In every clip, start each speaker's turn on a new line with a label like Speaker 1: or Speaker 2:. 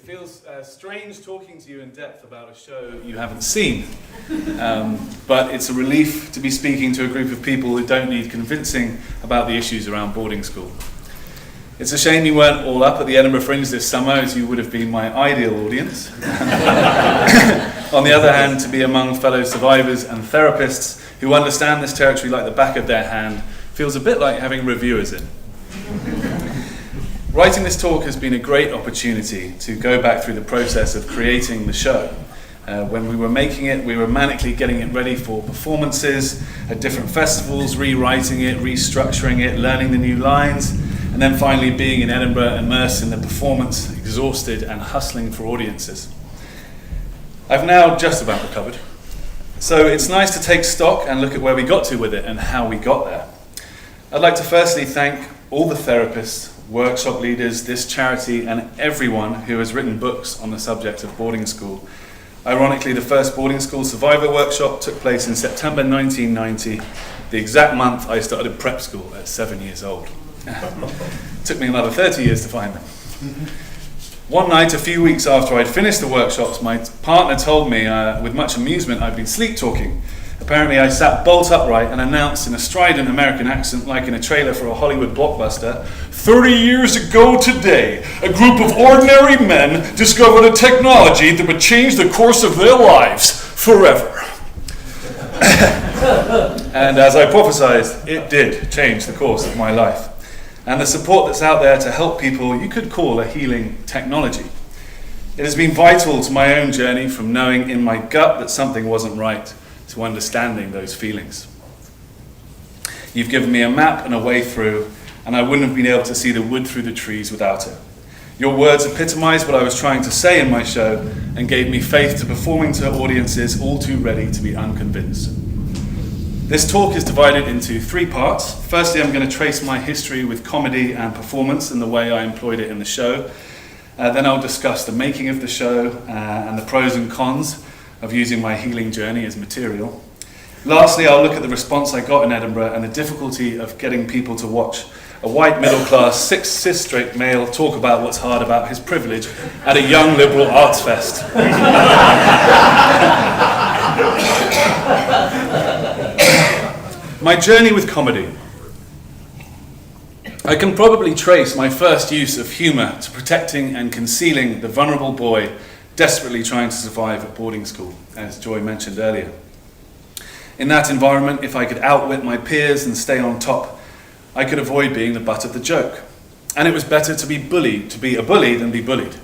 Speaker 1: feels strange talking to you in depth about a show you haven't seen, but it's a relief to be speaking to a group of people who don't need convincing about the issues around boarding school. It's a shame you weren't all up at the Edinburgh Fringe this summer, as you would have been my ideal audience. On the other hand, to be among fellow survivors and therapists who understand this territory like the back of their hand feels a bit like having reviewers in. Writing this talk has been a great opportunity to go back through the process of creating the show. When we were making it, we were manically getting it ready for performances at different festivals, rewriting it, restructuring it, learning the new lines, and then finally being in Edinburgh, immersed in the performance, exhausted and hustling for audiences. I've now just about recovered, so it's nice to take stock and look at where we got to with it and how we got there. I'd like to firstly thank all the therapists, workshop leaders, this charity, and everyone who has written books on the subject of boarding school. Ironically, the first boarding school survivor workshop took place in September 1990, the exact month I started prep school at 7 years old. It took me another 30 years to find them. One night, a few weeks after I'd finished the workshops, my partner told me, with much amusement, I'd been sleep talking. Apparently I sat bolt upright and announced in a strident American accent, like in a trailer for a Hollywood blockbuster, 30 years ago today, a group of ordinary men discovered a technology that would change the course of their lives forever. And as I prophesied, it did change the course of my life. And the support that's out there to help people you could call a healing technology. It has been vital to my own journey from knowing in my gut that something wasn't right to understanding those feelings. You've given me a map and a way through, and I wouldn't have been able to see the wood through the trees without it. Your words epitomize what I was trying to say in my show and gave me faith to performing to audiences all too ready to be unconvinced. This talk is divided into three parts. Firstly, I'm going to trace my history with comedy and performance and the way I employed it in the show. Then I'll discuss the making of the show and the pros and cons of using my healing journey as material. Lastly, I'll look at the response I got in Edinburgh and the difficulty of getting people to watch a white middle-class, cis-straight male talk about what's hard about his privilege at a young liberal arts fest. My journey with comedy. I can probably trace my first use of humour to protecting and concealing the vulnerable boy desperately trying to survive at boarding school, as Joy mentioned earlier. In that environment, if I could outwit my peers and stay on top, I could avoid being the butt of the joke. And it was better to be a bully than be bullied.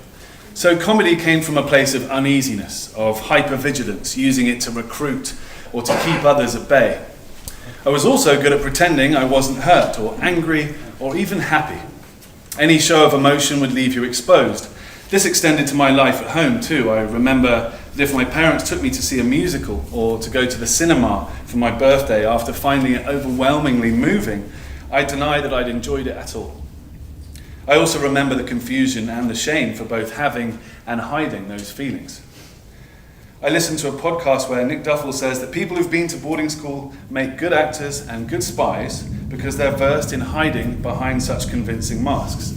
Speaker 1: So comedy came from a place of uneasiness, of hypervigilance, using it to recruit or to keep others at bay. I was also good at pretending I wasn't hurt or angry or even happy. Any show of emotion would leave you exposed. This extended to my life at home too. I remember that if my parents took me to see a musical or to go to the cinema for my birthday after finding it overwhelmingly moving, I denied that I'd enjoyed it at all. I also remember the confusion and the shame for both having and hiding those feelings. I listened to a podcast where Nick Duffel says that people who've been to boarding school make good actors and good spies because they're versed in hiding behind such convincing masks.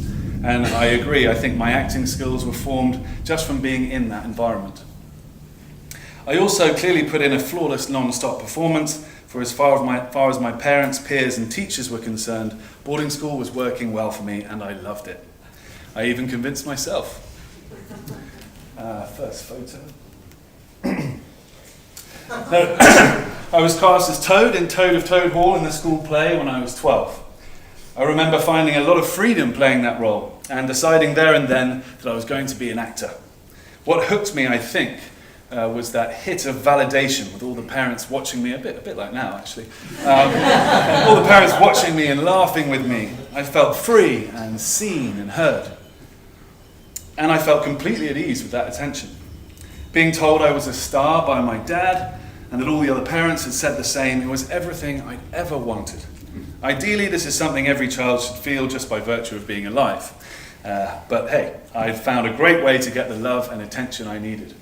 Speaker 1: And I agree, I think my acting skills were formed just from being in that environment. I also clearly put in a flawless non-stop performance, for as far as my parents, peers and teachers were concerned, boarding school was working well for me and I loved it. I even convinced myself. First photo. I was cast as Toad in Toad of Toad Hall in the school play when I was 12. I remember finding a lot of freedom playing that role and deciding there and then that I was going to be an actor. What hooked me, I think, was that hit of validation with all the parents watching me, a bit like now actually, all the parents watching me and laughing with me. I felt free and seen and heard. And I felt completely at ease with that attention. Being told I was a star by my dad and that all the other parents had said the same, it was everything I'd ever wanted. Ideally, this is something every child should feel just by virtue of being alive. But hey, I'd found a great way to get the love and attention I needed.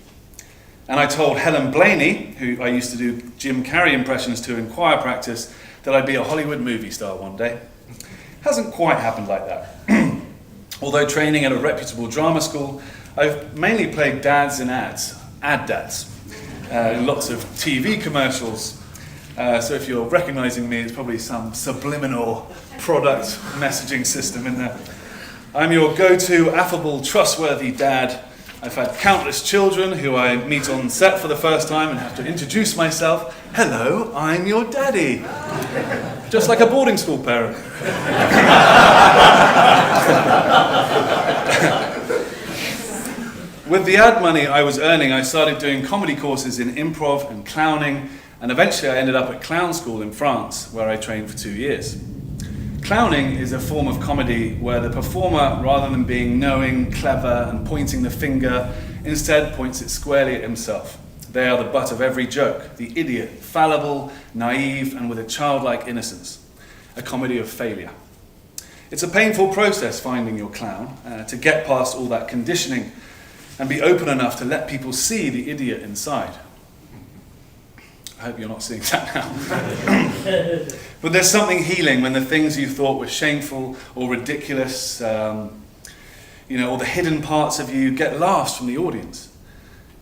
Speaker 1: And I told Helen Blaney, who I used to do Jim Carrey impressions to in choir practice, that I'd be a Hollywood movie star one day. Hasn't quite happened like that. Although training at a reputable drama school, I've mainly played dads in ad dads, in lots of TV commercials. So if you're recognizing me, it's probably some subliminal product messaging system in there. I'm your go-to, affable, trustworthy dad. I've had countless children who I meet on set for the first time and have to introduce myself. Hello, I'm your daddy. Just like a boarding school parent. With the ad money I was earning, I started doing comedy courses in improv and clowning, and eventually I ended up at clown school in France, where I trained for 2 years. Clowning is a form of comedy where the performer, rather than being knowing, clever, and pointing the finger, instead points it squarely at himself. They are the butt of every joke, the idiot, fallible, naive, and with a childlike innocence. A comedy of failure. It's a painful process finding your clown, to get past all that conditioning and be open enough to let people see the idiot inside. I hope you're not seeing that now. But there's something healing when the things you thought were shameful or ridiculous, or the hidden parts of you get laughs from the audience.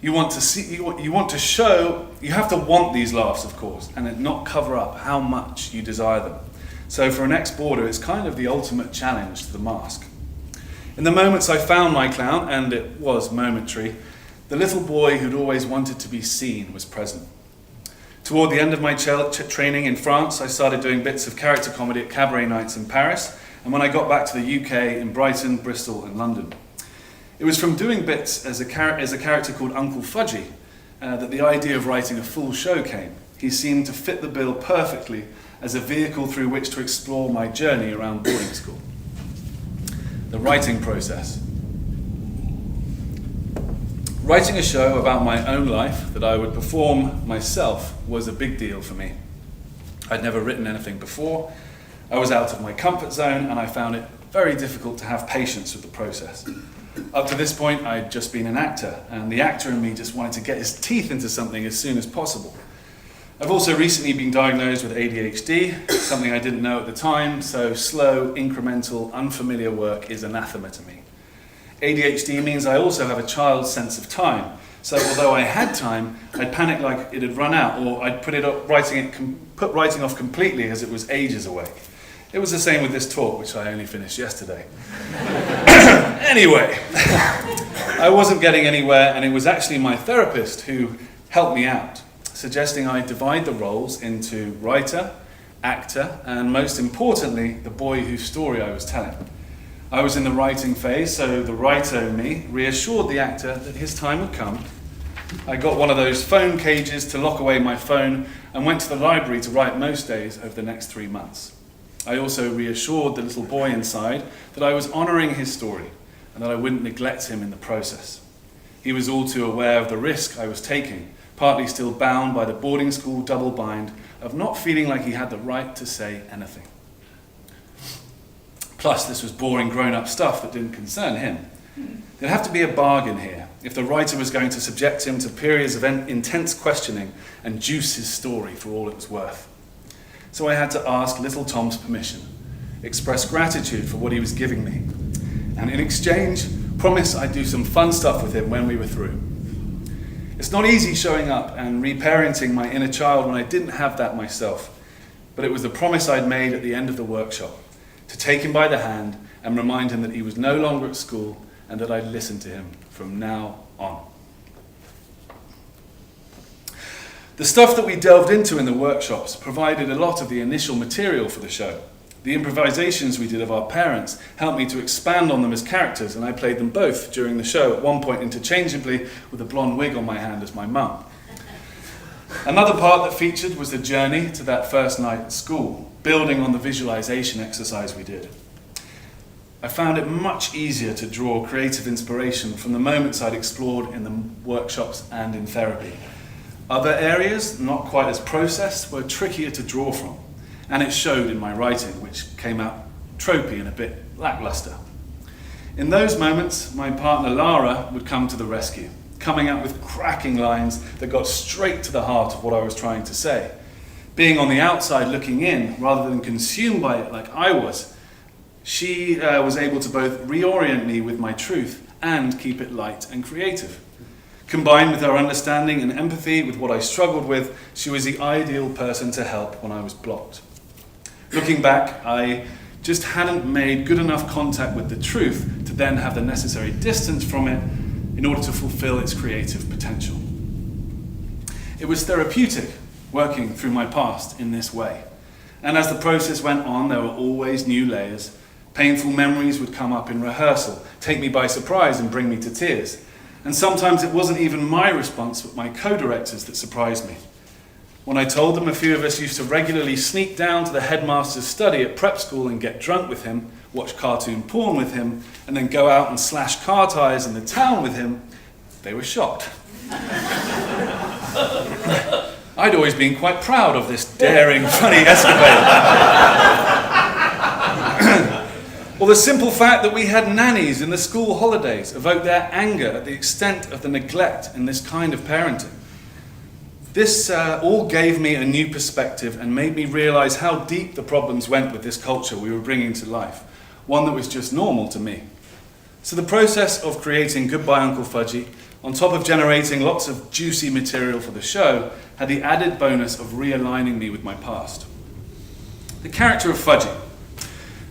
Speaker 1: You want to see, you want to show, you have to want these laughs, of course, and not cover up how much you desire them. So for an ex-boarder, it's kind of the ultimate challenge to the mask. In the moments I found my clown, and it was momentary, the little boy who'd always wanted to be seen was present. Toward the end of my training in France, I started doing bits of character comedy at cabaret nights in Paris, and when I got back to the UK, in Brighton, Bristol, and London. It was from doing bits as a character called Uncle Fudgy that the idea of writing a full show came. He seemed to fit the bill perfectly as a vehicle through which to explore my journey around boarding school. The writing process. Writing a show about my own life that I would perform myself was a big deal for me. I'd never written anything before. I was out of my comfort zone, and I found it very difficult to have patience with the process. Up to this point, I'd just been an actor, and the actor in me just wanted to get his teeth into something as soon as possible. I've also recently been diagnosed with ADHD, something I didn't know at the time, so slow, incremental, unfamiliar work is anathema to me. ADHD means I also have a child's sense of time, so although I had time, I'd panic like it had run out, or I'd put writing off completely as it was ages away. It was the same with this talk, which I only finished yesterday. Anyway, I wasn't getting anywhere, and it was actually my therapist who helped me out, suggesting I divide the roles into writer, actor, and most importantly, the boy whose story I was telling. I was in the writing phase, so the writer in me reassured the actor that his time would come. I got one of those phone cages to lock away my phone and went to the library to write most days over the next 3 months. I also reassured the little boy inside that I was honouring his story and that I wouldn't neglect him in the process. He was all too aware of the risk I was taking, partly still bound by the boarding school double bind of not feeling like he had the right to say anything. Plus, this was boring grown-up stuff that didn't concern him. There'd have to be a bargain here if the writer was going to subject him to periods of intense questioning and juice his story for all it was worth. So I had to ask little Tom's permission, express gratitude for what he was giving me, and in exchange, promise I'd do some fun stuff with him when we were through. It's not easy showing up and reparenting my inner child when I didn't have that myself, but it was the promise I'd made at the end of the workshop, to take him by the hand and remind him that he was no longer at school and that I'd listen to him from now on. The stuff that we delved into in the workshops provided a lot of the initial material for the show. The improvisations we did of our parents helped me to expand on them as characters, and I played them both during the show, at one point interchangeably with a blonde wig on my hand as my mum. Another part that featured was the journey to that first night at school, building on the visualization exercise we did. I found it much easier to draw creative inspiration from the moments I'd explored in the workshops and in therapy. Other areas, not quite as processed, were trickier to draw from, and it showed in my writing, which came out tropey and a bit lackluster. In those moments, my partner Lara would come to the rescue, coming up with cracking lines that got straight to the heart of what I was trying to say. Being on the outside looking in, rather than consumed by it like I was, she was able to both reorient me with my truth and keep it light and creative. Combined with her understanding and empathy with what I struggled with, she was the ideal person to help when I was blocked. Looking back, I just hadn't made good enough contact with the truth to then have the necessary distance from it in order to fulfill its creative potential. It was therapeutic working through my past in this way. And as the process went on, there were always new layers. Painful memories would come up in rehearsal, take me by surprise and bring me to tears. And sometimes it wasn't even my response, but my co-directors that surprised me. When I told them a few of us used to regularly sneak down to the headmaster's study at prep school and get drunk with him, watch cartoon porn with him, and then go out and slash car tyres in the town with him, they were shocked. I'd always been quite proud of this daring, funny escapade. Or the simple fact that we had nannies in the school holidays evoked their anger at the extent of the neglect in this kind of parenting. This all gave me a new perspective and made me realise how deep the problems went with this culture we were bringing to life, one that was just normal to me. So the process of creating Goodbye Uncle Fudgy, on top of generating lots of juicy material for the show, had the added bonus of realigning me with my past. The character of Fudgy.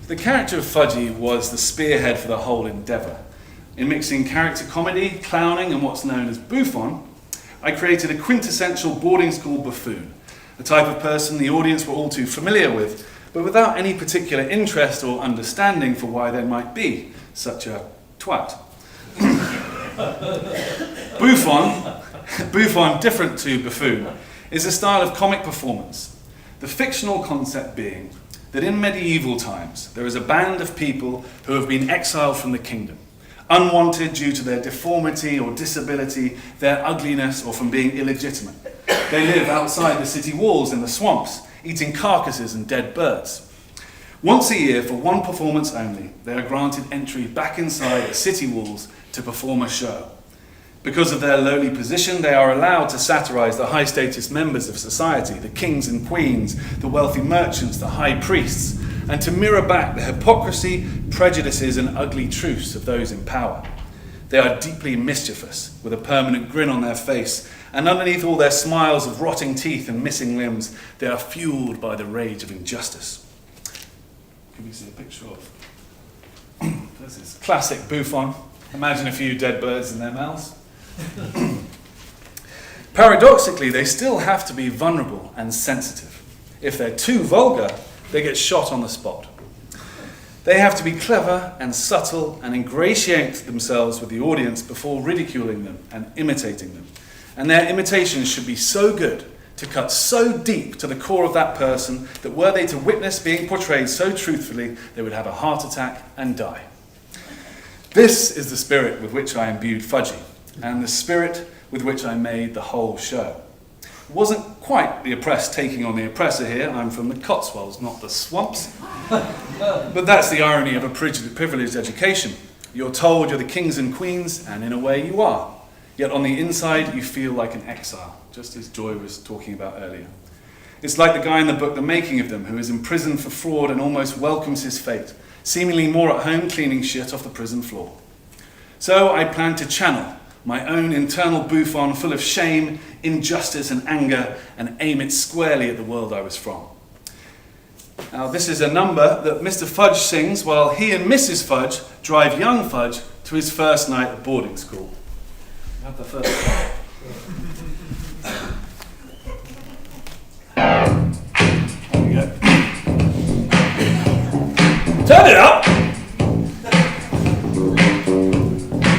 Speaker 1: The character of Fudgy was the spearhead for the whole endeavour. In mixing character comedy, clowning, and what's known as bouffon, I created a quintessential boarding school buffoon, a type of person the audience were all too familiar with, but without any particular interest or understanding for why there might be such a twat. Bouffon, different to buffoon, is a style of comic performance, the fictional concept being that in medieval times there is a band of people who have been exiled from the kingdom, unwanted due to their deformity or disability, their ugliness, or from being illegitimate. They live outside the city walls in the swamps, eating carcasses and dead birds. Once a year, for one performance only, they are granted entry back inside the city walls to perform a show. Because of their lowly position, they are allowed to satirize the high-status members of society, the kings and queens, the wealthy merchants, the high priests, and to mirror back the hypocrisy, prejudices, and ugly truths of those in power. They are deeply mischievous, with a permanent grin on their face, and underneath all their smiles of rotting teeth and missing limbs, they are fueled by the rage of injustice. Can you see a picture of this is classic bouffon. Imagine a few dead birds in their mouths. Paradoxically, they still have to be vulnerable and sensitive. If they're too vulgar, they get shot on the spot. They have to be clever and subtle and ingratiate themselves with the audience before ridiculing them and imitating them. And their imitations should be so good, to cut so deep to the core of that person, that were they to witness being portrayed so truthfully, they would have a heart attack and die. This is the spirit with which I imbued Fudgy, and the spirit with which I made the whole show. It wasn't quite the oppressed taking on the oppressor here. I'm from the Cotswolds, not the swamps. But that's the irony of a privileged education. You're told you're the kings and queens, and in a way you are. Yet on the inside you feel like an exile, just as Joy was talking about earlier. It's like the guy in the book The Making of Them, who is imprisoned for fraud and almost welcomes his fate, seemingly more at home cleaning shit off the prison floor. So I planned to channel my own internal bouffon full of shame, injustice and anger, and aim it squarely at the world I was from. Now this is a number that Mr. Fudge sings while he and Mrs. Fudge drive young Fudge to his first night at boarding school. Have the first one. There we go. Turn it up!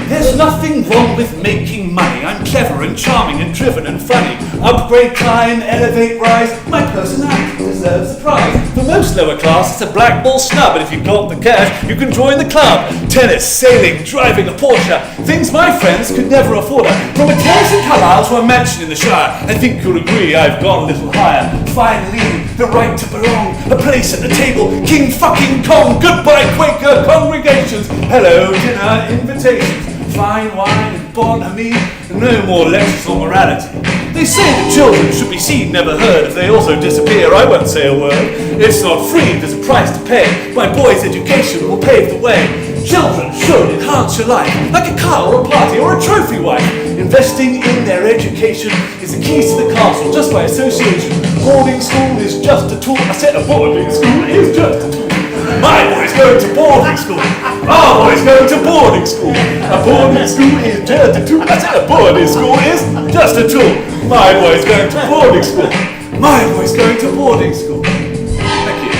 Speaker 1: There's nothing wrong with making money. I'm clever and charming and driven and funny. Upgrade, climb, elevate, rise. My personality deserves a prize. For most lower class, it's a black ball snub. And if you've got the cash, you can join the club. Tennis, sailing, driving a Porsche. Things my friends could never afford. From a tennis and Carlisle to a mansion in the Shire. I think you'll agree I've gone a little higher. Finally, the right to belong. A place at the table. King fucking Kong. Goodbye, Quaker congregations. Hello, dinner invitations. Fine wine and bonhomie, no more lectures on morality. They say that children should be seen, never heard. If they also disappear, I won't say a word. It's not free, there's a price to pay. My boy's education will pave the way. Children should enhance your life, like a car or a party or a trophy wife. Investing in their education is the keys to the castle, just by association. Boarding school is just a tool. I said a boarding school is just a tool. My boy's going to boarding school. Our boy's going to boarding school. A boarding school is just a tool. I said a boarding school is just a tool. My boy's going to boarding school. My boy's going to boarding school. Thank you.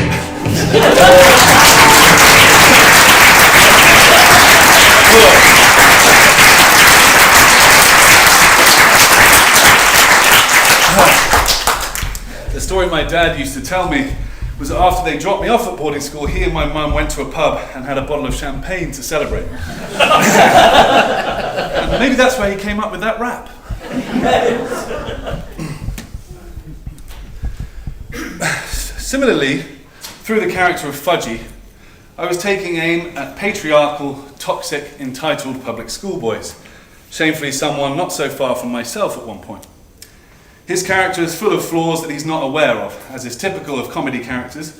Speaker 1: The story my dad used to tell me was that after they dropped me off at boarding school, he and my mum went to a pub and had a bottle of champagne to celebrate. And maybe that's where he came up with that rap. Similarly, through the character of Fudgy, I was taking aim at patriarchal, toxic, entitled public schoolboys, shamefully someone not so far from myself at one point. His character is full of flaws that he's not aware of, as is typical of comedy characters,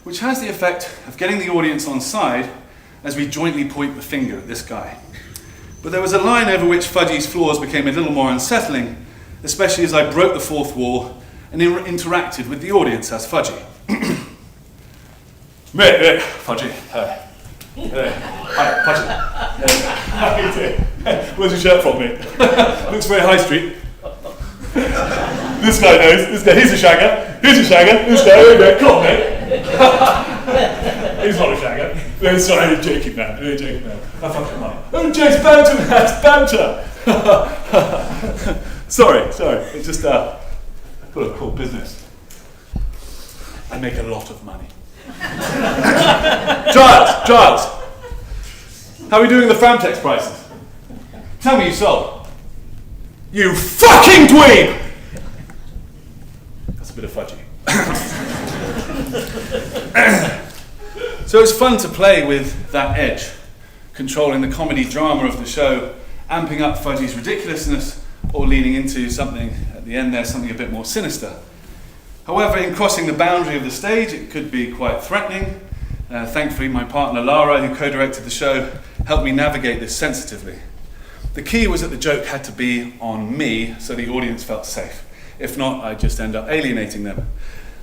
Speaker 1: which has the effect of getting the audience on side as we jointly point the finger at this guy. But there was a line over which Fudgy's flaws became a little more unsettling, especially as I broke the fourth wall and interacted with the audience as Fudgy. Mate, Fudgy. Hi, Fudgy. How you doing? Where's your shirt from, mate? Looks very high street. This guy knows. This guy, he's a shagger. He's a shagger. This guy, here we go. Come on, mate. He's not a shagger. No, sorry, I'm joking, man. I'm joking, man. I fucking lie. Oh, James, banter, man. It's banter. Sorry. It's just, I've got a cool business. I make a lot of money. Giles. How are we doing the Framtex prices? Tell me you sold. You fucking dweeb! That's a bit of Fudgy. So it's fun to play with that edge, controlling the comedy drama of the show, amping up Fudgy's ridiculousness, or leaning into something, at the end there's something a bit more sinister. However, in crossing the boundary of the stage, it could be quite threatening. Thankfully, my partner Lara, who co-directed the show, helped me navigate this sensitively. The key was that the joke had to be on me, so the audience felt safe. If not, I'd just end up alienating them.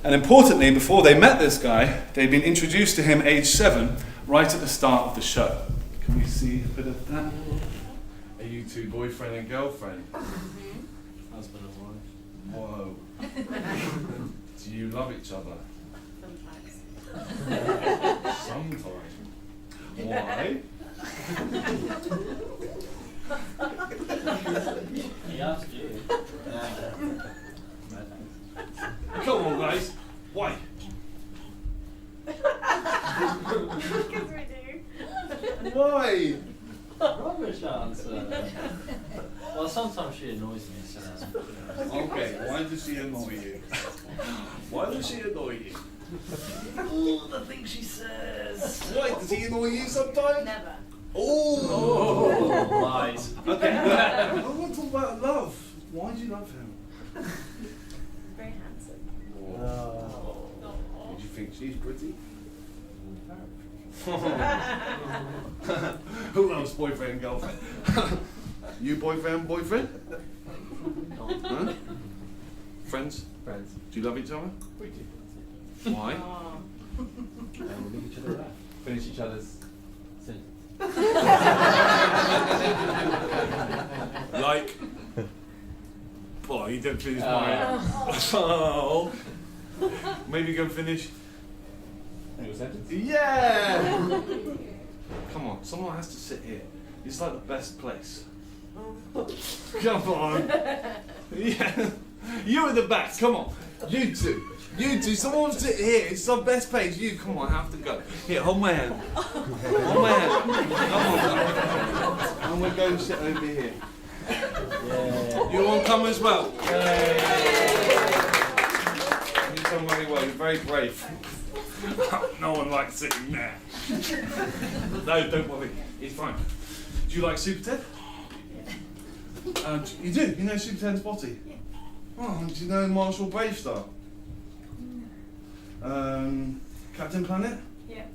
Speaker 1: And importantly, before they met this guy, they'd been introduced to him age 7, right at the start of the show. Can we see a bit of that?
Speaker 2: Are you two boyfriend and girlfriend?
Speaker 3: Mm-hmm.
Speaker 2: Husband and wife? Whoa. Do you love each other?
Speaker 3: Sometimes.
Speaker 2: Sometimes. Why?
Speaker 3: He asked you.
Speaker 2: Come on, guys. Why?
Speaker 4: Because we do.
Speaker 2: Why?
Speaker 3: Rubbish answer. Well, sometimes she annoys me, so.
Speaker 2: Okay, why does she annoy you? Why does she annoy you?
Speaker 3: Ooh, the things she says.
Speaker 2: Why? Does he annoy you sometimes?
Speaker 4: Never.
Speaker 2: Oh!
Speaker 3: Lies.
Speaker 2: Okay, I want to talk about love. Why do you love him?
Speaker 4: Very handsome.
Speaker 2: Did you think she's pretty? Who else? Boyfriend and girlfriend? You boyfriend? Huh? Friends?
Speaker 3: Friends.
Speaker 2: Do you love each other?
Speaker 3: We do.
Speaker 2: Why?
Speaker 4: Oh.
Speaker 3: And we'll leave each other out. Finish each other's sentence.
Speaker 2: Like? Oh, you don't finish mine. Oh. Maybe go finish.
Speaker 3: Your sentence?
Speaker 2: Yeah! Come on, someone has to sit here. It's like the best place. Come on. Yeah. You at the back, come on. You two, someone sit here. It's the best place. You, come on, have to go. Here, hold my hand. Hold my hand. Come on. And we'll go sit over here.
Speaker 3: Yeah.
Speaker 2: You want to come as well? You've done very well. You're very brave. No one likes sitting there. No, don't worry. It's fine. Do you like Super Ted? You do? You know Super Ted's Botty?
Speaker 4: Yeah.
Speaker 2: Oh, do you know Marshall Bravestar? Captain Planet?
Speaker 4: Yeah.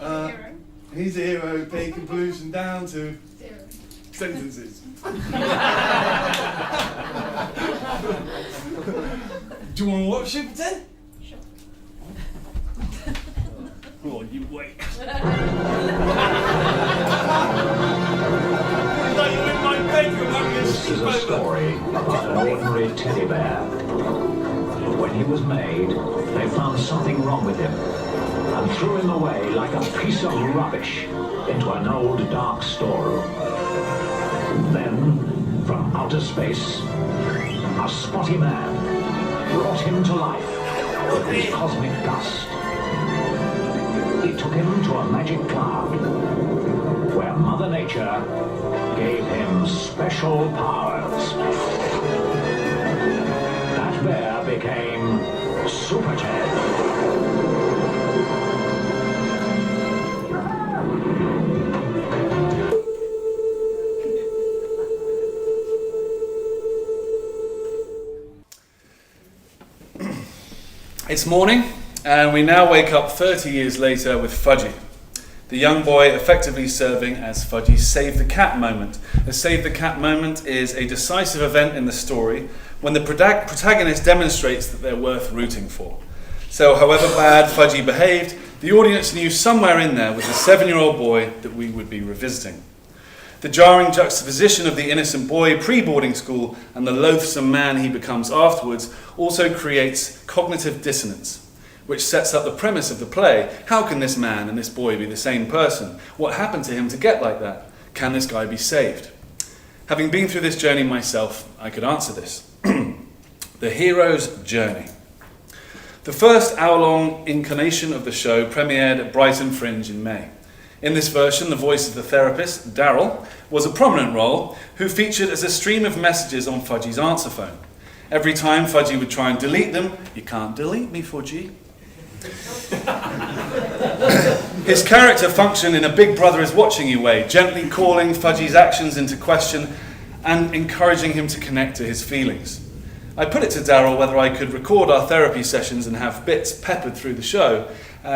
Speaker 2: Uh,
Speaker 4: Hero.
Speaker 2: He's a hero taking pollution down to sentences. Do you want to watch it, pretend?
Speaker 4: Sure.
Speaker 2: Oh, you wait.
Speaker 5: This is a story about an ordinary teddy bear. When he was made, they found something wrong with him and threw him away like a piece of rubbish into an old dark storeroom. Then, from outer space, a spotty man brought him to life with his cosmic dust. He took him to a magic cloud where Mother Nature gave him special powers. That bear became Super Ted.
Speaker 1: It's morning, and we now wake up 30 years later with Fudgy, the young boy effectively serving as Fudgy's Save the Cat moment. A Save the Cat moment is a decisive event in the story when the protagonist demonstrates that they're worth rooting for. So however bad Fudgy behaved, the audience knew somewhere in there was a 7-year-old boy that we would be revisiting. The jarring juxtaposition of the innocent boy pre-boarding school and the loathsome man he becomes afterwards also creates cognitive dissonance, which sets up the premise of the play. How can this man and this boy be the same person? What happened to him to get like that? Can this guy be saved? Having been through this journey myself, I could answer this. The hero's journey. The first hour-long incarnation of the show premiered at Brighton Fringe in May. In this version, the voice of the therapist, Daryl, was a prominent role who featured as a stream of messages on Fudgy's answer phone. Every time Fudgy would try and delete them, "You can't delete me, Fudgy." His character functioned in a Big Brother is watching you way, gently calling Fudgy's actions into question and encouraging him to connect to his feelings. I put it to Daryl whether I could record our therapy sessions and have bits peppered through the show.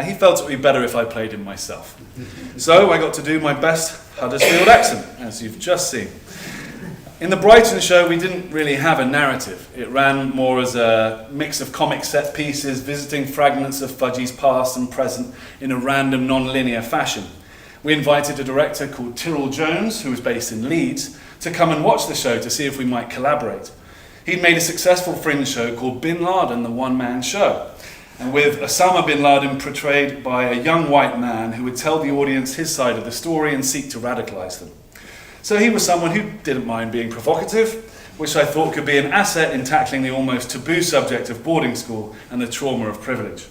Speaker 1: He felt it would be better if I played him myself. So I got to do my best Huddersfield accent, as you've just seen. In the Brighton show, we didn't really have a narrative. It ran more as a mix of comic set pieces, visiting fragments of Fudgy's past and present in a random, non-linear fashion. We invited a director called Tyrrell Jones, who was based in Leeds, to come and watch the show to see if we might collaborate. He'd made a successful fringe show called Bin Laden, the one-man show, and with Osama bin Laden portrayed by a young white man who would tell the audience his side of the story and seek to radicalize them. So he was someone who didn't mind being provocative, which I thought could be an asset in tackling the almost taboo subject of boarding school and the trauma of privilege.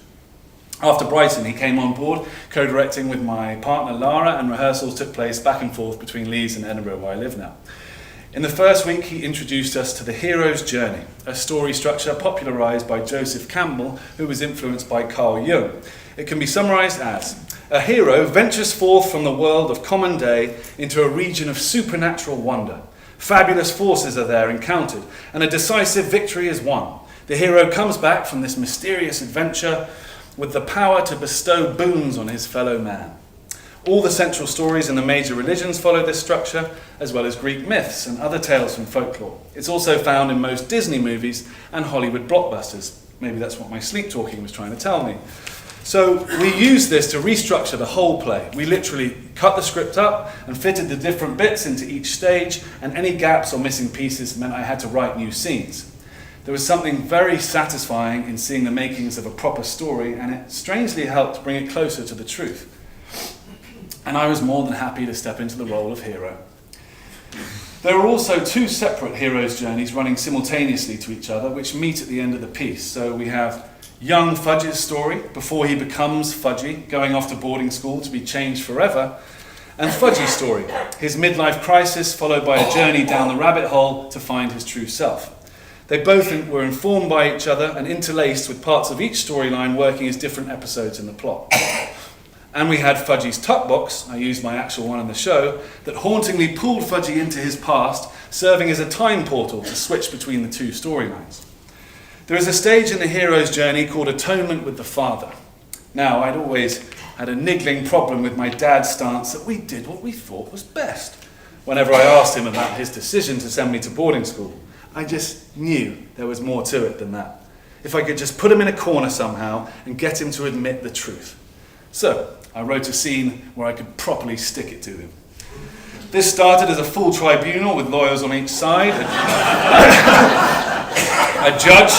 Speaker 1: After Brighton, he came on board, co-directing with my partner Lara, and rehearsals took place back and forth between Leeds and Edinburgh, where I live now. In the first week, he introduced us to the hero's journey, a story structure popularised by Joseph Campbell, who was influenced by Carl Jung. It can be summarised as: a hero ventures forth from the world of common day into a region of supernatural wonder. Fabulous forces are there encountered, and a decisive victory is won. The hero comes back from this mysterious adventure with the power to bestow boons on his fellow man. All the central stories in the major religions follow this structure, as well as Greek myths and other tales from folklore. It's also found in most Disney movies and Hollywood blockbusters. Maybe that's what my sleep talking was trying to tell me. So we used this to restructure the whole play. We literally cut the script up and fitted the different bits into each stage, and any gaps or missing pieces meant I had to write new scenes. There was something very satisfying in seeing the makings of a proper story, and it strangely helped bring it closer to the truth. And I was more than happy to step into the role of hero. There are also two separate heroes' journeys running simultaneously to each other, which meet at the end of the piece. So we have young Fudgy's story, before he becomes Fudgy, going off to boarding school to be changed forever, and Fudgy's story, his midlife crisis followed by a journey down the rabbit hole to find his true self. They both were informed by each other and interlaced, with parts of each storyline working as different episodes in the plot. And we had Fudgy's tuck box, I used my actual one in the show, that hauntingly pulled Fudgy into his past, serving as a time portal to switch between the two storylines. There is a stage in the hero's journey called Atonement with the Father. Now, I'd always had a niggling problem with my dad's stance that we did what we thought was best. Whenever I asked him about his decision to send me to boarding school, I just knew there was more to it than that. If I could just put him in a corner somehow and get him to admit the truth. So, I wrote a scene where I could properly stick it to him. This started as a full tribunal with lawyers on each side, a judge,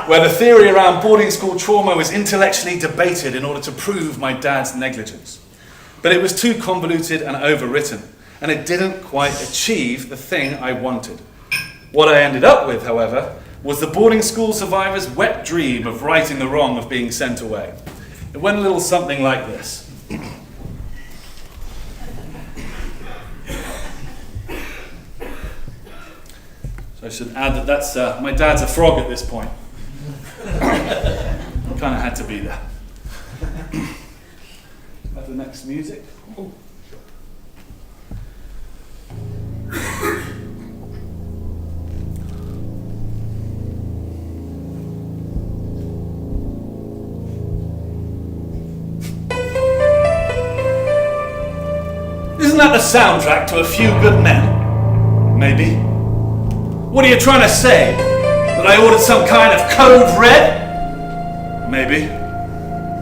Speaker 1: where the theory around boarding school trauma was intellectually debated in order to prove my dad's negligence. But it was too convoluted and overwritten, and it didn't quite achieve the thing I wanted. What I ended up with, however, was the boarding school survivor's wet dream of righting the wrong of being sent away. It went a little something like this. So I should add that that's my dad's a frog at this point. Kind of had to be there. Have the next music. Oh. Isn't that the soundtrack to A Few Good Men? Maybe. What are you trying to say? That I ordered some kind of code red? Maybe.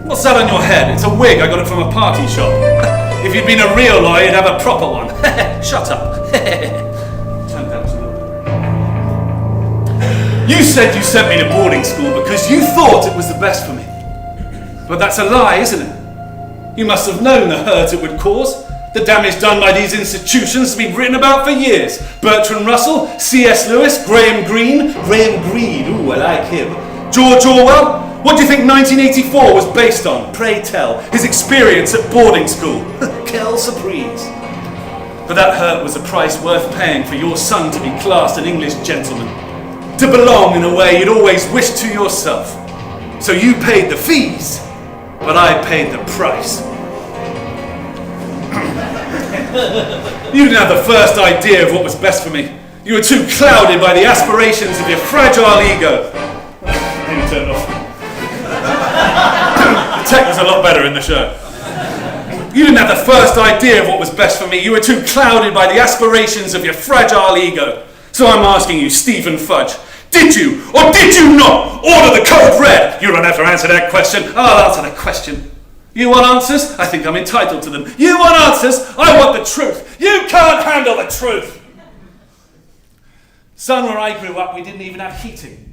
Speaker 1: What's that on your head? It's a wig, I got it from a party shop. If you'd been a real lawyer, you'd have a proper one. Shut up. Turn down a little bit. You said you sent me to boarding school because you thought it was the best for me. But that's a lie, isn't it? You must have known the hurt it would cause. The damage done by these institutions has been written about for years. Bertrand Russell, C.S. Lewis, Graham Greene, ooh, I like him. George Orwell. What do you think 1984 was based on? Pray tell. His experience at boarding school. Quelle surprise. But that hurt was a price worth paying for your son to be classed an English gentleman. To belong in a way you'd always wished to yourself. So you paid the fees, but I paid the price. You didn't have the first idea of what was best for me. You were too clouded by the aspirations of your fragile ego. Maybe turn it off. The tech was a lot better in the show. You didn't have the first idea of what was best for me. You were too clouded by the aspirations of your fragile ego. So I'm asking you, Stephen Fudge, did you or did you not order the code red? You don't have to answer that question. I'll answer the question. You want answers? I think I'm entitled to them. You want answers? I want the truth. You can't handle the truth. Son, where I grew up, we didn't even have heating.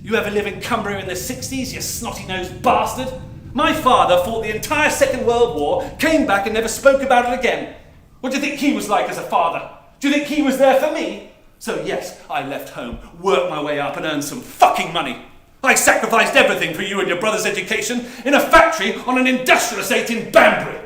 Speaker 1: You ever live in Cumbria in the 60s, you snotty-nosed bastard? My father fought the entire Second World War, came back and never spoke about it again. What do you think he was like as a father? Do you think he was there for me? So yes, I left home, worked my way up and earned some fucking money. I sacrificed everything for you and your brother's education in a factory on an industrial estate in Banbury.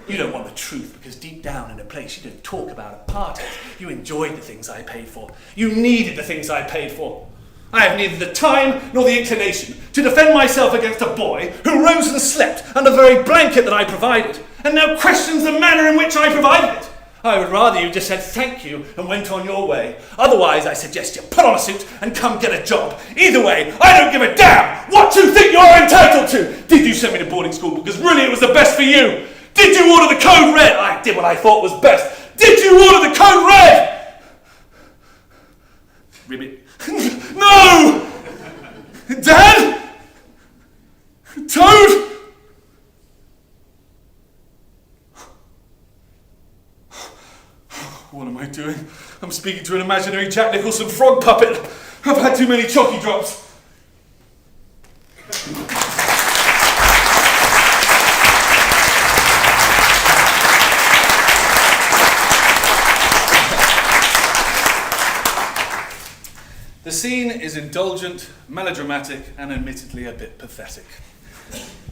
Speaker 1: You don't want the truth because deep down in a place you don't talk about at parties, you enjoyed the things I paid for. You needed the things I paid for. I have neither the time nor the inclination to defend myself against a boy who rose and slept under the very blanket that I provided, and now questions the manner in which I provided it. I would rather you just said thank you and went on your way. Otherwise, I suggest you put on a suit and come get a job. Either way, I don't give a damn what you think you're entitled to. Did you send me to boarding school because really it was the best for you? Did you order the code red? I did what I thought was best. Did you order the code red? Ribbit. No! Dad? Toad? What am I doing? I'm speaking to an imaginary Jack Nicholson frog puppet. I've had too many chalky drops. The scene is indulgent, melodramatic, and admittedly a bit pathetic.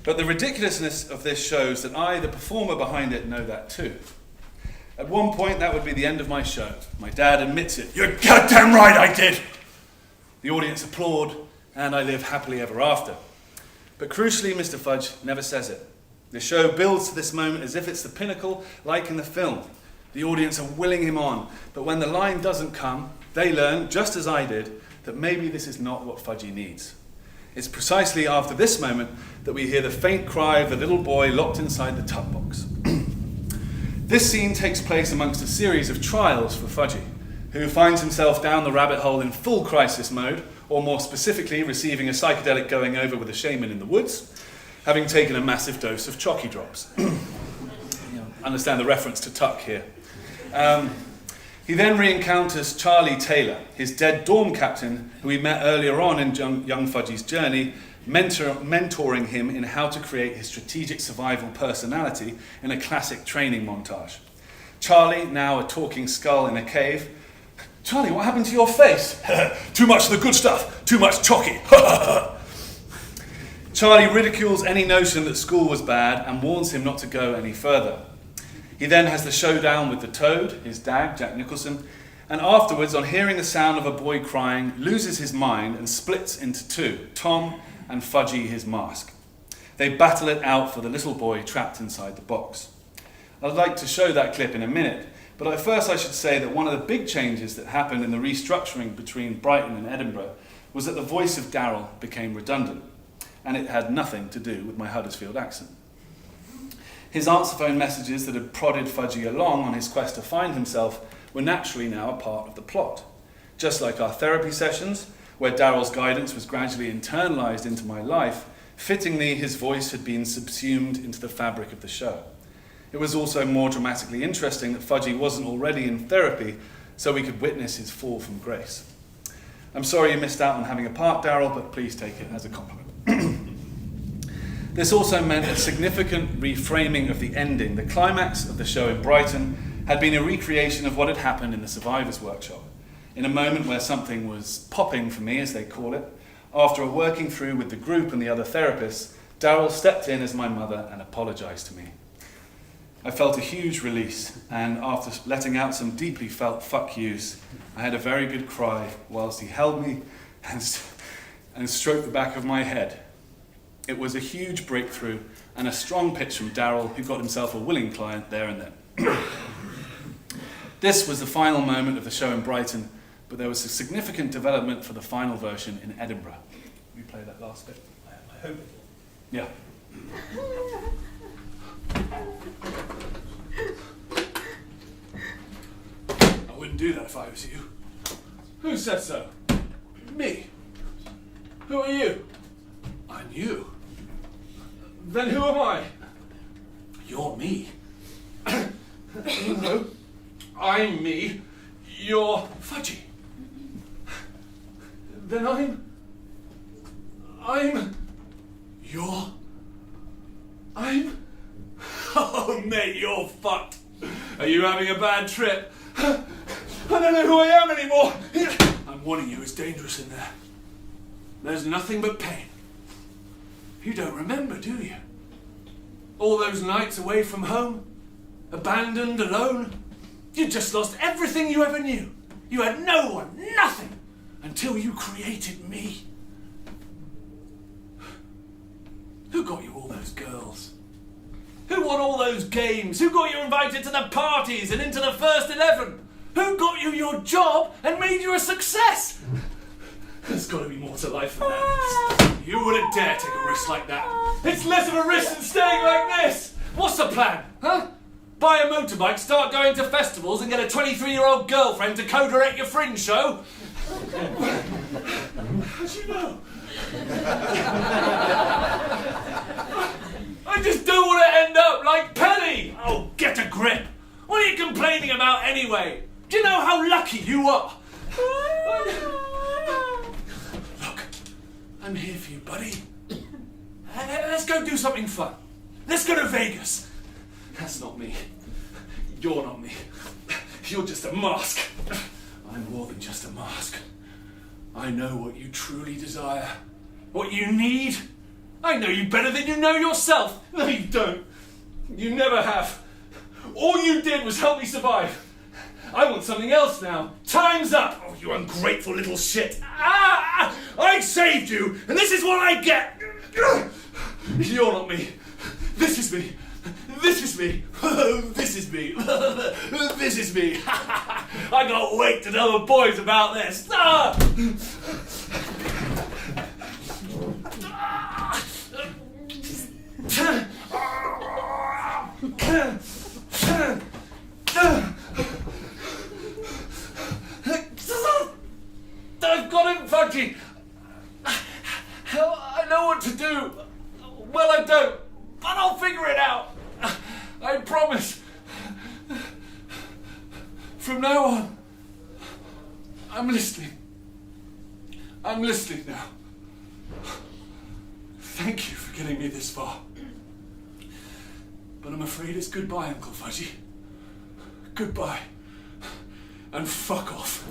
Speaker 1: But the ridiculousness of this shows that I, the performer behind it, know that too. At one point, that would be the end of my show. My dad admits it. You're goddamn right, I did! The audience applaud, and I live happily ever after. But crucially, Mr. Fudge never says it. The show builds to this moment as if it's the pinnacle, like in the film. The audience are willing him on, but when the line doesn't come, they learn, just as I did, that maybe this is not what Fudgy needs. It's precisely after this moment that we hear the faint cry of the little boy locked inside the tuck box. This scene takes place amongst a series of trials for Fudgy, who finds himself down the rabbit hole in full crisis mode, or more specifically, receiving a psychedelic going over with a shaman in the woods, having taken a massive dose of chalky drops. Understand the reference to Tuck here. He then re-encounters Charlie Taylor, his dead dorm captain, who we met earlier on in young Fudgy's journey, mentoring him in how to create his strategic survival personality in a classic training montage. Charlie, now a talking skull in a cave. Charlie, what happened to your face? Too much of the good stuff, too much chalky. Charlie ridicules any notion that school was bad and warns him not to go any further. He then has the showdown with the Toad, his dad, Jack Nicholson, and afterwards, on hearing the sound of a boy crying, loses his mind and splits into two, Tom and Fudgy, his mask. They battle it out for the little boy trapped inside the box. I'd like to show that clip in a minute, but at first I should say that one of the big changes that happened in the restructuring between Brighton and Edinburgh was that the voice of Darryl became redundant, and it had nothing to do with my Huddersfield accent. His answer phone messages that had prodded Fudgy along on his quest to find himself were naturally now a part of the plot. Just like our therapy sessions, where Darryl's guidance was gradually internalised into my life, fittingly his voice had been subsumed into the fabric of the show. It was also more dramatically interesting that Fudgy wasn't already in therapy, so we could witness his fall from grace. I'm sorry you missed out on having a part, Darryl, but please take it as a compliment. This also meant a significant reframing of the ending. The climax of the show in Brighton had been a recreation of what had happened in the Survivors Workshop. In a moment where something was popping for me, as they call it, after a working through with the group and the other therapists, Darryl stepped in as my mother and apologised to me. I felt a huge release, and after letting out some deeply felt fuck yous, I had a very good cry whilst he held me and stroked the back of my head. It was a huge breakthrough and a strong pitch from Darryl, who got himself a willing client there and then. This was the final moment of the show in Brighton, but there was a significant development for the final version in Edinburgh. We play that last bit.
Speaker 3: I hope it will.
Speaker 1: Yeah. I wouldn't do that if I was you. Who said so? Me. Who are you? I'm you. Then who am I? You're me. No, I'm me. You're Fudgy. Then Oh, mate, you're fucked. Are you having a bad trip? I don't know who I am anymore. I'm warning you, it's dangerous in there. There's nothing but pain. You don't remember, do you? All those nights away from home, abandoned, alone. You just lost everything you ever knew. You had no one, nothing, until you created me. Who got you all those girls? Who won all those games? Who got you invited to the parties and into the first 11? Who got you your job and made you a success? There's got to be more to life than that. You wouldn't dare take a risk like that. It's less of a risk than staying like this. What's the plan, huh? Buy a motorbike, start going to festivals and get a 23-year-old girlfriend to co-direct your fringe show? How'd you know? I just don't want to end up like Penny. Oh, get a grip. What are you complaining about anyway? Do you know how lucky you are? Look, I'm here for you, buddy. Let's go do something fun. Let's go to Vegas. That's not me. You're not me. You're just a mask. I'm more than just a mask. I know what you truly desire. What you need. I know you better than you know yourself. No, you don't. You never have. All you did was help me survive. I want something else now. Time's up. Oh, you ungrateful little shit. Ah! I saved you, and this is what I get. You're not me. This is me. This is me. This is me. This is me. I can't wait to tell the boys about this. Ah!
Speaker 2: I've got him, Fudgy! I know what to do. Well, I don't, but I'll figure it out. I promise. From now on, I'm listening. I'm listening now. Thank you for getting me this far. But I'm afraid it's goodbye, Uncle Fudgy. Goodbye. And fuck off.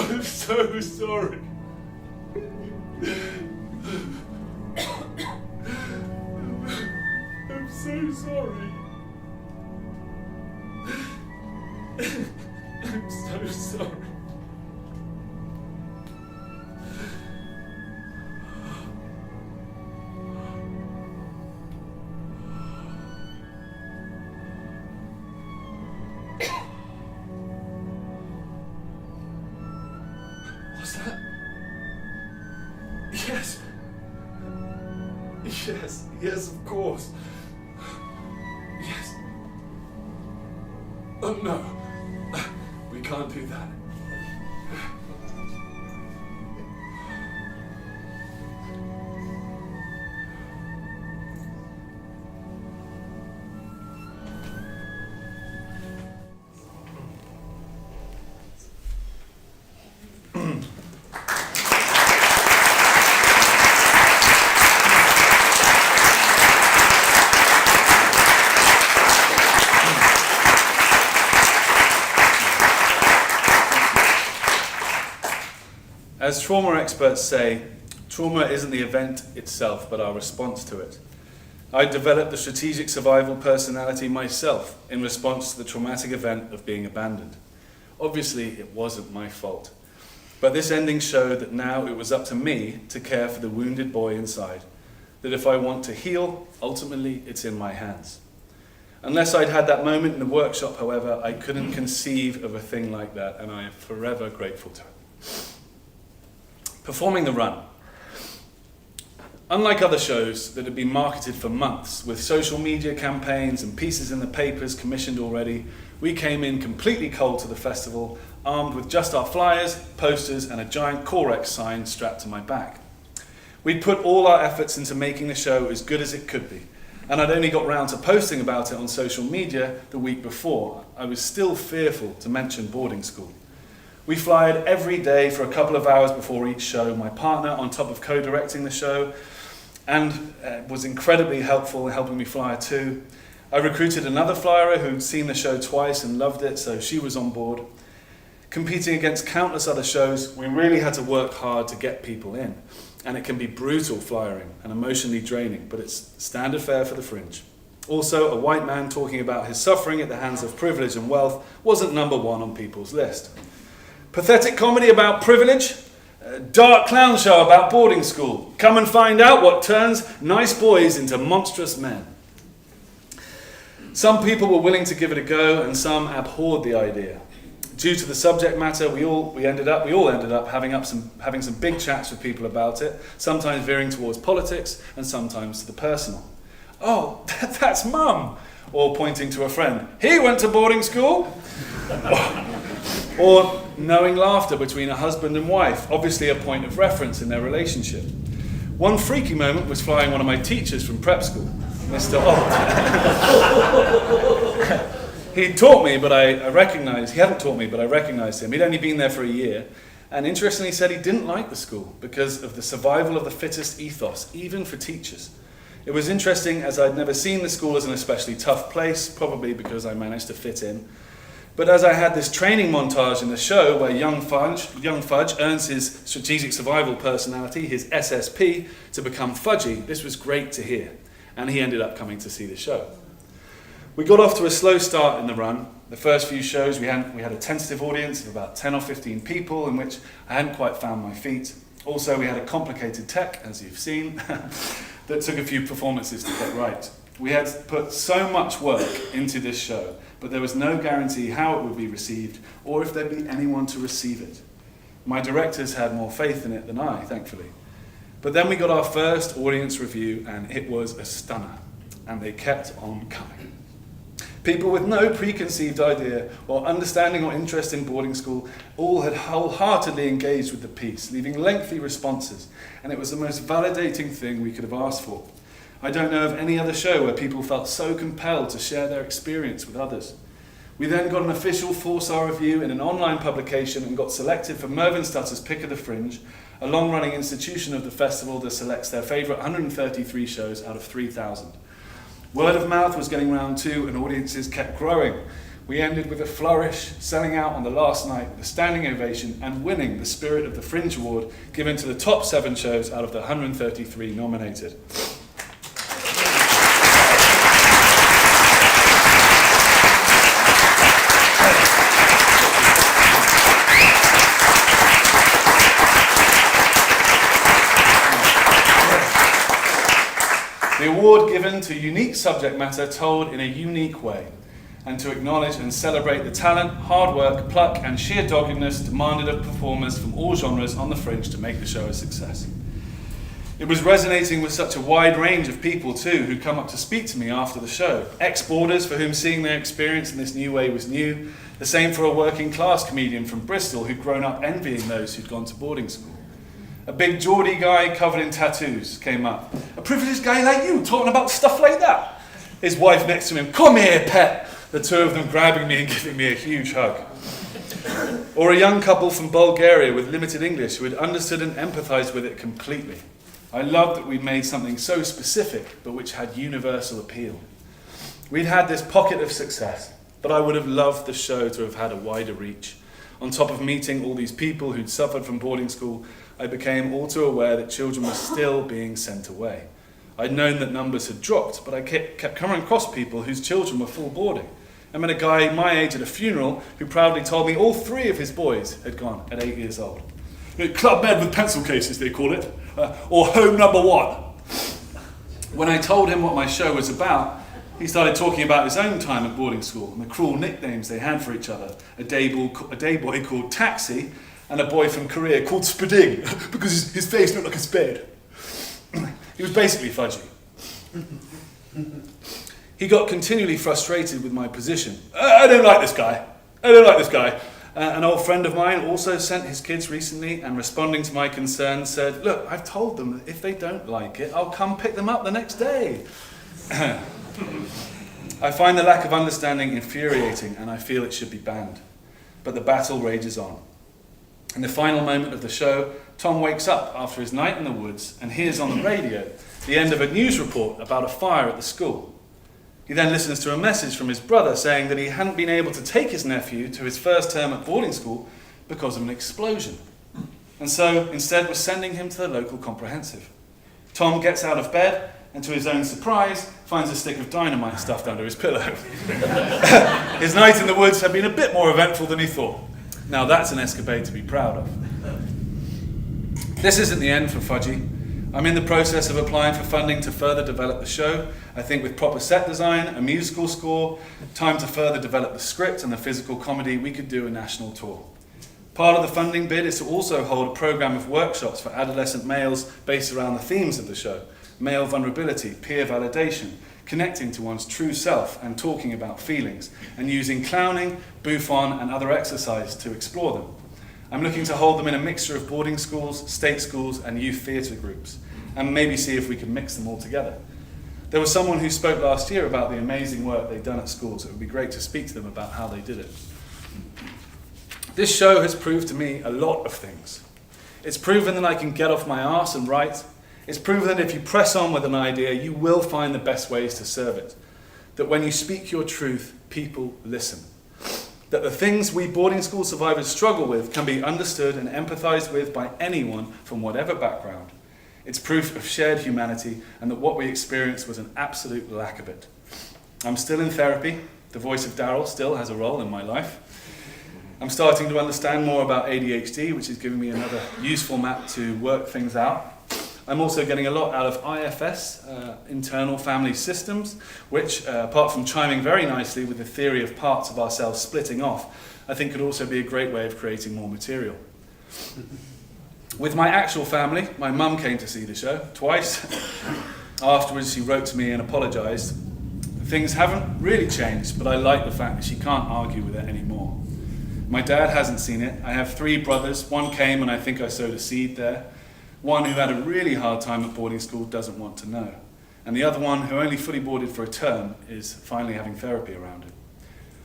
Speaker 2: I'm so sorry. I'm so sorry. I'm so sorry. What's that? Yes. Yes, of course. Yes. Oh, no. We can't do that.
Speaker 1: As trauma experts say, trauma isn't the event itself, but our response to it. I developed the strategic survival personality myself in response to the traumatic event of being abandoned. Obviously, it wasn't my fault. But this ending showed that now it was up to me to care for the wounded boy inside. That if I want to heal, ultimately it's in my hands. Unless I'd had that moment in the workshop, however, I couldn't conceive of a thing like that, and I am forever grateful to it. Performing the run. Unlike other shows that had been marketed for months, with social media campaigns and pieces in the papers commissioned already, we came in completely cold to the festival, armed with just our flyers, posters, and a giant Corex sign strapped to my back. We'd put all our efforts into making the show as good as it could be, and I'd only got round to posting about it on social media the week before. I was still fearful to mention boarding school. We flyed every day for a couple of hours before each show. My partner, on top of co-directing the show, and was incredibly helpful in helping me flyer too. I recruited another flyer who'd seen the show twice and loved it, so she was on board. Competing against countless other shows, we really had to work hard to get people in. And it can be brutal flyering and emotionally draining, but it's standard fare for the fringe. Also, a white man talking about his suffering at the hands of privilege and wealth wasn't number one on people's list. Pathetic comedy about privilege, a dark clown show about boarding school. Come and find out what turns nice boys into monstrous men. Some people were willing to give it a go, and some abhorred the idea. Due to the subject matter, we all ended up having some big chats with people about it, sometimes veering towards politics and sometimes to the personal. Oh, that's Mum! Or pointing to a friend. He went to boarding school? Or knowing laughter between a husband and wife, obviously a point of reference in their relationship. One freaky moment was flying one of my teachers from prep school, Mr. Alt. He taught me, but he hadn't taught me, but I recognised him. He'd only been there for a year, and interestingly said he didn't like the school because of the survival of the fittest ethos, even for teachers. It was interesting, as I'd never seen the school as an especially tough place, probably because I managed to fit in. But as I had this training montage in the show where young Fudge earns his strategic survival personality, his SSP, to become Fudgy, this was great to hear. And he ended up coming to see the show. We got off to a slow start in the run. The first few shows we had a tentative audience of about 10 or 15 people in which I hadn't quite found my feet. Also, we had a complicated tech, as you've seen, that took a few performances to get right. We had put so much work into this show, but there was no guarantee how it would be received or if there'd be anyone to receive it. My directors had more faith in it than I, thankfully. But then we got our first audience review and it was a stunner, and they kept on coming. People with no preconceived idea or understanding or interest in boarding school all had wholeheartedly engaged with the piece, leaving lengthy responses, and it was the most validating thing we could have asked for. I don't know of any other show where people felt so compelled to share their experience with others. We then got an official 4-star review in an online publication and got selected for Mervyn Stutter's Pick of the Fringe, a long-running institution of the festival that selects their favourite 133 shows out of 3,000. Word of mouth was getting round too, and audiences kept growing. We ended with a flourish, selling out on the last night with a standing ovation and winning the Spirit of the Fringe Award given to the top 7 shows out of the 133 nominated. The award given to unique subject matter told in a unique way, and to acknowledge and celebrate the talent, hard work, pluck and sheer doggedness demanded of performers from all genres on the Fringe to make the show a success. It was resonating with such a wide range of people too, who come up to speak to me after the show. Ex-boarders for whom seeing their experience in this new way was new, the same for a working class comedian from Bristol who'd grown up envying those who'd gone to boarding school. A big Geordie guy covered in tattoos came up. A privileged guy like you talking about stuff like that? His wife next to him, come here, pet. The two of them grabbing me and giving me a huge hug. Or a young couple from Bulgaria with limited English who had understood and empathized with it completely. I loved that we'd made something so specific, but which had universal appeal. We'd had this pocket of success, but I would have loved the show to have had a wider reach. On top of meeting all these people who'd suffered from boarding school, I became all too aware that children were still being sent away. I'd known that numbers had dropped, but I kept coming across people whose children were full boarding. I met a guy my age at a funeral who proudly told me all 3 of his boys had gone at 8 years old. Club med with pencil cases, they call it, or home number 1. When I told him what my show was about, he started talking about his own time at boarding school and the cruel nicknames they had for each other. A day boy called Taxi, and a boy from Korea called Spading, because his face looked like a spade. He was basically Fudgy. He got continually frustrated with my position. I don't like this guy. An old friend of mine also sent his kids recently, and responding to my concerns said, look, I've told them that if they don't like it, I'll come pick them up the next day. I find the lack of understanding infuriating, and I feel it should be banned. But the battle rages on. In the final moment of the show, Tom wakes up after his night in the woods and hears on the radio the end of a news report about a fire at the school. He then listens to a message from his brother saying that he hadn't been able to take his nephew to his first term at boarding school because of an explosion, and so instead was sending him to the local comprehensive. Tom gets out of bed and, to his own surprise, finds a stick of dynamite stuffed under his pillow. His night in the woods had been a bit more eventful than he thought. Now that's an escapade to be proud of. This isn't the end for Fudgy. I'm in the process of applying for funding to further develop the show. I think with proper set design, a musical score, time to further develop the script and the physical comedy, we could do a national tour. Part of the funding bid is to also hold a program of workshops for adolescent males based around the themes of the show: male vulnerability, peer validation, connecting to one's true self and talking about feelings, and using clowning, bouffon and other exercise to explore them. I'm looking to hold them in a mixture of boarding schools, state schools and youth theatre groups, and maybe see if we can mix them all together. There was someone who spoke last year about the amazing work they'd done at schools. It would be great to speak to them about how they did it. This show has proved to me a lot of things. It's proven that I can get off my arse and write. It's proven that if you press on with an idea, you will find the best ways to serve it. That when you speak your truth, people listen. that the things we boarding school survivors struggle with can be understood and empathised with by anyone from whatever background. It's proof of shared humanity and that what we experienced was an absolute lack of it. I'm still in therapy. The voice of Daryl still has a role in my life. I'm starting to understand more about ADHD, which is giving me another useful map to work things out. I'm also getting a lot out of IFS, internal family systems, which, apart from chiming very nicely with the theory of parts of ourselves splitting off, I think could also be a great way of creating more material. With my actual family, my mum came to see the show twice. Afterwards, she wrote to me and apologised. Things haven't really changed, but I like the fact that she can't argue with it anymore. My dad hasn't seen it. I have 3 brothers. One came and I think I sowed a seed there. One who had a really hard time at boarding school doesn't want to know. And the other one, who only fully boarded for a term, is finally having therapy around it.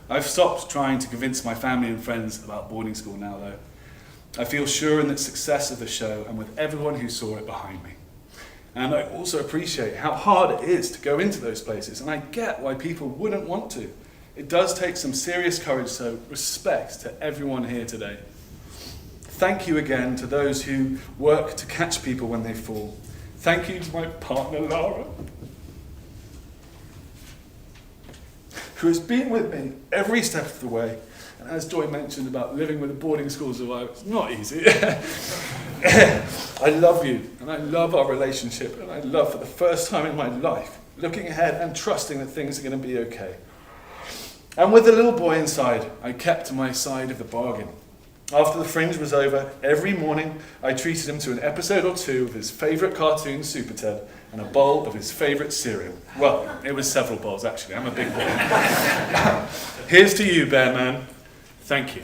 Speaker 1: I've stopped trying to convince my family and friends about boarding school now, though. I feel sure in the success of the show and with everyone who saw it behind me. And I also appreciate how hard it is to go into those places, and I get why people wouldn't want to. It does take some serious courage, so respect to everyone here today. Thank you again to those who work to catch people when they fall. Thank you to my partner, Lara, who has been with me every step of the way. And as Joy mentioned about living with a boarding school survivor, it's not easy. I love you, and I love our relationship, and I love, for the first time in my life, looking ahead and trusting that things are going to be okay. And with the little boy inside, I kept to my side of the bargain. After the fringe was over, every morning I treated him to an episode or 2 of his favourite cartoon, Super Ted, and a bowl of his favourite cereal. Well, it was several bowls, actually. I'm a big boy. Here's to you, Bear Man. Thank you.